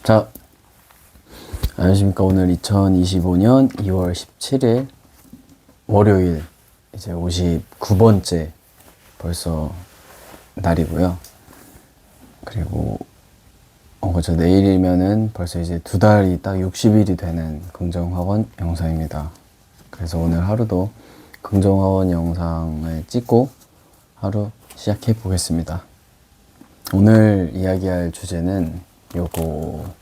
자, 안녕하십니까. 오늘 2025년 2월 17일 월요일 이제 59번째 벌써 날이고요. 그리고 그저 내일이면은 벌써 이제 두 달이 딱 60일이 되는 긍정학원 영상입니다. 그래서 오늘 하루도 긍정학원 영상을 찍고 하루 시작해 보겠습니다. 오늘 이야기할 주제는 요거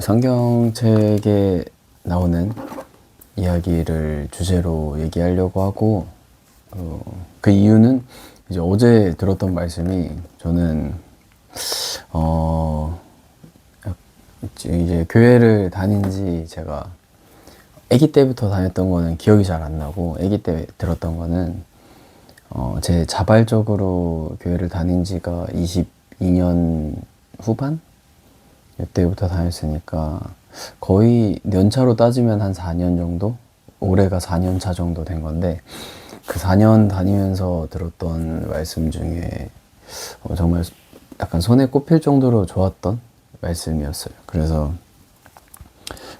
성경책에 나오는 이야기를 주제로 얘기하려고 하고, 그 이유는 이제 어제 들었던 말씀이 저는 이제 교회를 다닌 지 제가 아기 때부터 다녔던 거는 기억이 잘 안 나고, 아기 때 들었던 거는 제 자발적으로 교회를 다닌 지가 22년 후반? 이때부터 다녔으니까 거의 연차로 따지면 한 4년 정도? 올해가 4년 차 정도 된 건데, 그 4년 다니면서 들었던 말씀 중에 정말 약간 손에 꼽힐 정도로 좋았던 말씀이었어요. 그래서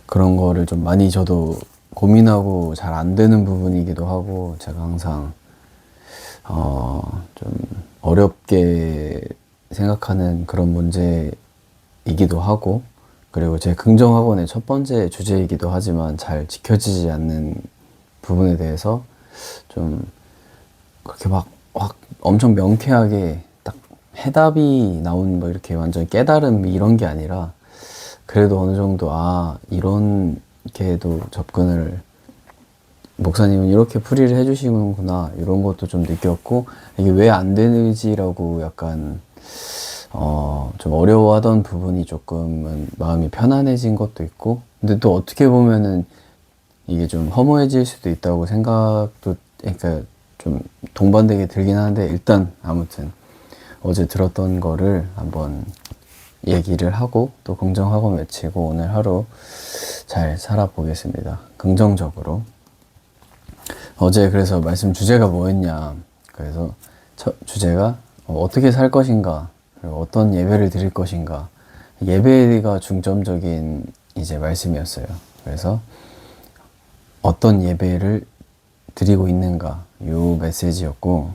그런 거를 좀 많이 저도 고민하고 잘 안 되는 부분이기도 하고, 제가 항상 좀 어렵게 생각하는 그런 문제이기도 하고, 그리고 제 긍정학원의 첫 번째 주제이기도 하지만 잘 지켜지지 않는 부분에 대해서 좀 그렇게 막 엄청 명쾌하게 딱 해답이 나온 뭐 이렇게 완전 깨달음 이런 게 아니라, 그래도 어느 정도 이렇게도 접근을 목사님은 이렇게 풀이를 해주시는구나 이런 것도 좀 느꼈고, 이게 왜 안 되는지라고 약간 좀 어려워하던 부분이 조금은 마음이 편안해진 것도 있고, 근데 또 어떻게 보면은 이게 좀 허무해질 수도 있다고 생각도, 그러니까 좀 동반되게 들긴 하는데, 일단 아무튼 어제 들었던 거를 한번 얘기를 하고 또 긍정하고 외치고 오늘 하루 잘 살아보겠습니다. 긍정적으로. 어제 그래서 말씀 주제가 뭐였냐, 그래서 첫 주제가 어떻게 살 것인가, 그리고 어떤 예배를 드릴 것인가, 예배가 중점적인 이제 말씀이었어요. 그래서 어떤 예배를 드리고 있는가, 요 메시지였고,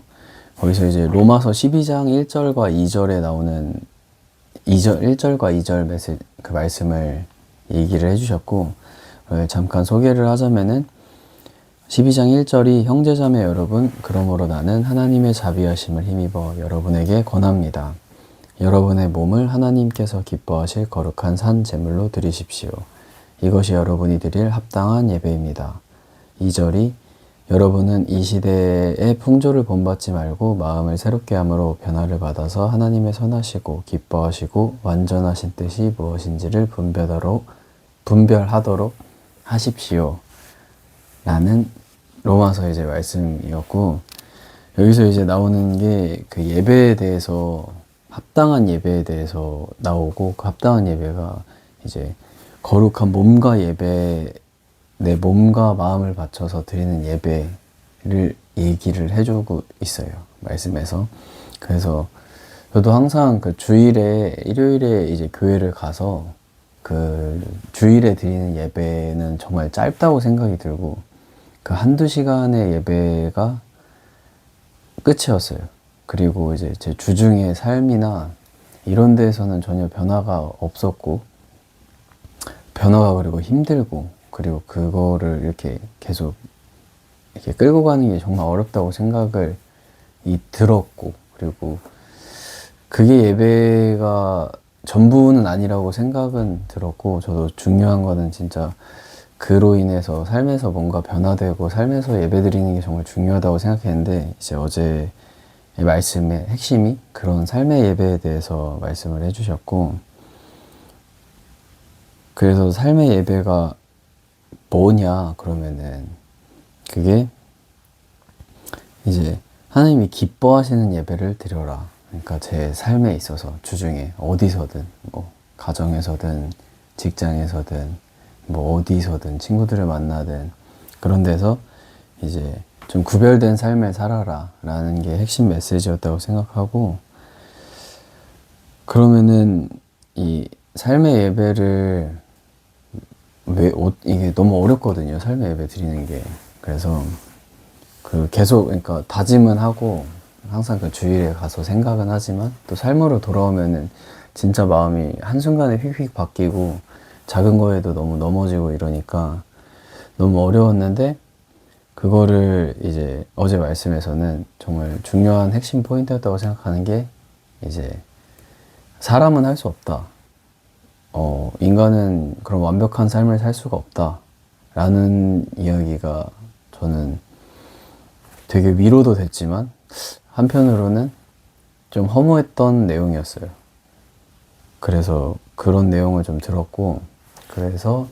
거기서 이제 로마서 12장 1절과 2절에 나오는 1절과 2절 그 말씀을 얘기를 해주셨고, 잠깐 소개를 하자면은 12장 1절이 형제자매 여러분, 그러므로 나는 하나님의 자비하심을 힘입어 여러분에게 권합니다. 여러분의 몸을 하나님께서 기뻐하실 거룩한 산 제물로 드리십시오. 이것이 여러분이 드릴 합당한 예배입니다. 2절이 여러분은 이 시대의 풍조를 본받지 말고 마음을 새롭게 함으로 변화를 받아서 하나님의 선하시고 기뻐하시고 완전하신 뜻이 무엇인지를 분별하도록 하십시오. 라는 로마서 이제 말씀이었고, 여기서 이제 나오는 게 그 예배에 대해서, 합당한 예배에 대해서 나오고, 그 합당한 예배가 이제 거룩한 몸과 예배, 내 몸과 마음을 바쳐서 드리는 예배를 얘기를 해주고 있어요, 말씀에서. 그래서 저도 항상 그 주일에, 일요일에 이제 교회를 가서 그 주일에 드리는 예배는 정말 짧다고 생각이 들고, 그 한두 시간의 예배가 끝이었어요. 그리고 이제 제 주중의 삶이나 이런 데에서는 전혀 변화가 없었고, 변화가 그리고 힘들고, 그리고 그거를 이렇게 계속 이렇게 끌고 가는 게 정말 어렵다고 생각을 들었고, 그리고 그게 예배가 전부는 아니라고 생각은 들었고, 저도 중요한 거는 진짜 그로 인해서 삶에서 뭔가 변화되고 삶에서 예배드리는 게 정말 중요하다고 생각했는데, 이제 어제 말씀의 핵심이 그런 삶의 예배에 대해서 말씀을 해주셨고, 그래서 삶의 예배가 뭐냐 그러면은 그게 이제 하나님이 기뻐하시는 예배를 드려라. 그러니까 제 삶에 있어서 주중에 어디서든, 뭐 가정에서든 직장에서든 뭐 어디서든 친구들을 만나든 그런 데서 이제 좀 구별된 삶을 살아라 라는 게 핵심 메시지였다고 생각하고, 그러면은 이 삶의 예배를 이게 너무 어렵거든요. 삶의 예배 드리는 게. 그래서 계속 그러니까 다짐은 하고 항상 그 주일에 가서 생각은 하지만 또 삶으로 돌아오면은 진짜 마음이 한순간에 휙휙 바뀌고 작은 거에도 너무 넘어지고 이러니까 너무 어려웠는데, 그거를 이제 어제 말씀에서는 정말 중요한 핵심 포인트였다고 생각하는 게, 이제 사람은 할 수 없다. 인간은 그런 완벽한 삶을 살 수가 없다. 라는 이야기가 저는 되게 위로도 됐지만 한편으로는 좀 허무했던 내용이었어요. 그래서 그런 내용을 좀 들었고, 그래서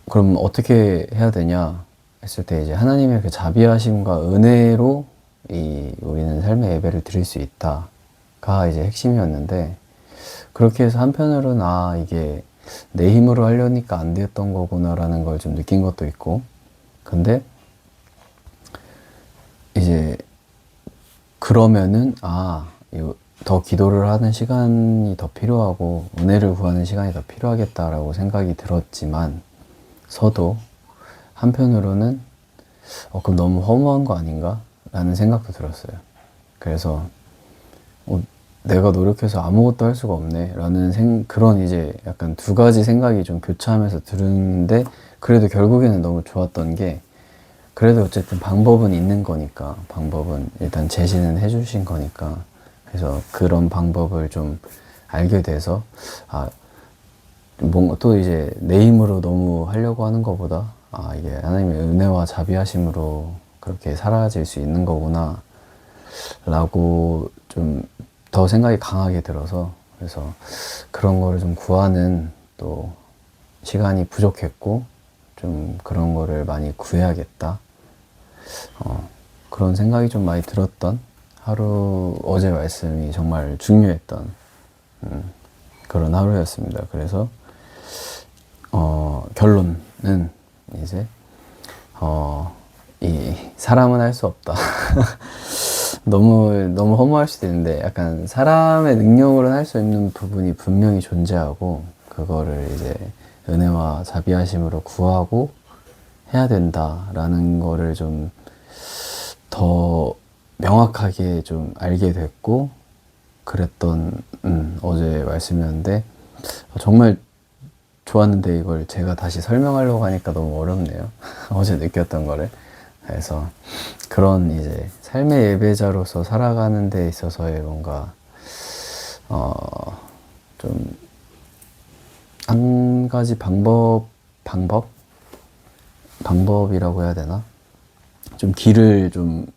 그럼 어떻게 해야 되냐 했을 때, 이제 하나님의 그 자비하심과 은혜로 우리는 삶의 예배를 드릴 수 있다가 이제 핵심이었는데, 그렇게 해서 한편으로는 이게 내 힘으로 하려니까 안 됐던 거구나라는 걸 좀 느낀 것도 있고, 근데 이제 그러면은 더 기도를 하는 시간이 더 필요하고 은혜를 구하는 시간이 더 필요하겠다라고 생각이 들었지만, 서도 한편으로는 그럼 너무 허무한 거 아닌가? 라는 생각도 들었어요. 그래서 내가 노력해서 아무것도 할 수가 없네 라는 그런 이제 약간 두 가지 생각이 좀 교차하면서 들었는데, 그래도 결국에는 너무 좋았던 게, 그래도 어쨌든 방법은 있는 거니까, 방법은 일단 제시는 해주신 거니까, 그래서 그런 방법을 좀 알게 돼서 뭔가 또 이제 내 힘으로 너무 하려고 하는 것보다 이게 하나님의 은혜와 자비하심으로 그렇게 사라질 수 있는 거구나 라고 좀 더 생각이 강하게 들어서, 그래서 그런 거를 좀 구하는 또 시간이 부족했고, 좀 그런 거를 많이 구해야겠다, 그런 생각이 좀 많이 들었던 어제 말씀이 정말 중요했던 그런 하루였습니다. 그래서 결론은 이제 이 사람은 할 수 없다. 너무 허무할 수도 있는데, 약간 사람의 능력으로는 할 수 있는 부분이 분명히 존재하고, 그거를 이제 은혜와 자비하심으로 구하고 해야 된다라는 거를 좀 더 명확하게 좀 알게 됐고, 그랬던 어제 말씀이었는데, 정말 좋았는데 이걸 제가 다시 설명하려고 하니까 너무 어렵네요. 어제 느꼈던 거를. 그래서 그런 이제 삶의 예배자로서 살아가는 데 있어서의 뭔가 좀 한 가지 방법이라고 해야 되나? 좀 길을 좀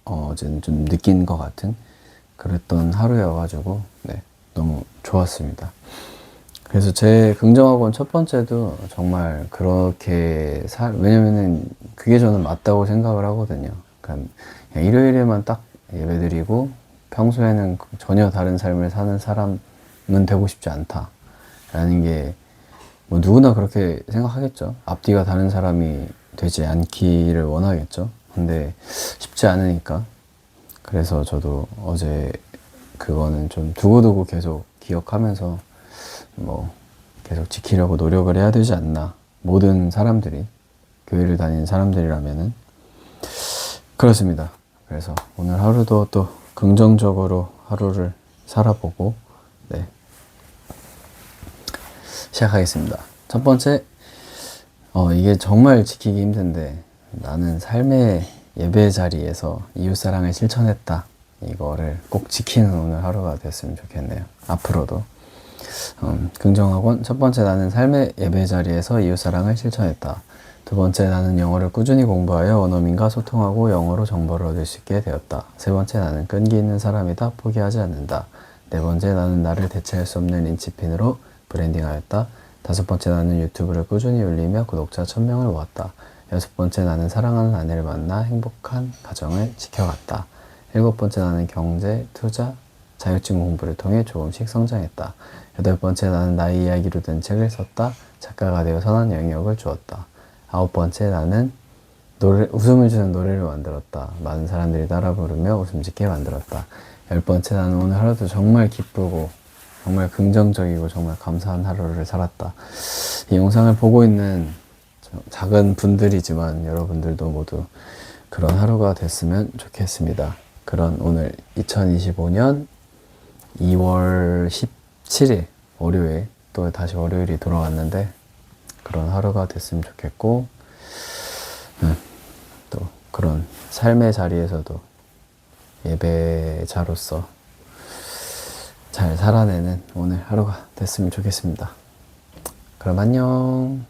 어제는 좀 느낀 것 같은 그랬던 하루여가지고, 네, 너무 좋았습니다. 그래서 제 긍정학원 첫 번째도 정말 그렇게 왜냐면은 그게 저는 맞다고 생각을 하거든요. 그러니까 그냥 일요일에만 딱 예배드리고 평소에는 전혀 다른 삶을 사는 사람은 되고 싶지 않다라는 게, 뭐 누구나 그렇게 생각하겠죠. 앞뒤가 다른 사람이 되지 않기를 원하겠죠. 근데 쉽지 않으니까. 그래서 저도 어제 그거는 좀 두고두고 계속 기억하면서 뭐 계속 지키려고 노력을 해야 되지 않나, 모든 사람들이, 교회를 다니는 사람들이라면은. 그렇습니다. 그래서 오늘 하루도 또 긍정적으로 하루를 살아보고, 네, 시작하겠습니다. 첫 번째, 이게 정말 지키기 힘든데, 나는 삶의 예배 자리에서 이웃사랑을 실천했다, 이거를 꼭 지키는 오늘 하루가 됐으면 좋겠네요. 앞으로도. 긍정학원 첫 번째, 나는 삶의 예배 자리에서 이웃사랑을 실천했다. 두 번째, 나는 영어를 꾸준히 공부하여 원어민과 소통하고 영어로 정보를 얻을 수 있게 되었다. 세 번째, 나는 끈기 있는 사람이다. 포기하지 않는다. 네 번째, 나는 나를 대체할 수 없는 린치핀으로 브랜딩하였다. 다섯 번째, 나는 유튜브를 꾸준히 올리며 구독자 1000명을 모았다. 여섯 번째, 나는 사랑하는 아내를 만나 행복한 가정을 지켜갔다. 일곱 번째, 나는 경제, 투자, 자격증 공부를 통해 조금씩 성장했다. 여덟 번째, 나는 나의 이야기로 된 책을 썼다. 작가가 되어 선한 영역을 주었다. 아홉 번째, 나는 웃음을 주는 노래를 만들었다. 많은 사람들이 따라 부르며 웃음 짓게 만들었다. 열 번째, 나는 오늘 하루도 정말 기쁘고 정말 긍정적이고 정말 감사한 하루를 살았다. 이 영상을 보고 있는 작은 분들이지만 여러분들도 모두 그런 하루가 됐으면 좋겠습니다. 그런 오늘 2025년 2월 17일 월요일, 또 다시 월요일이 돌아왔는데 그런 하루가 됐으면 좋겠고, 또 그런 삶의 자리에서도 예배자로서 잘 살아내는 오늘 하루가 됐으면 좋겠습니다. 그럼 안녕.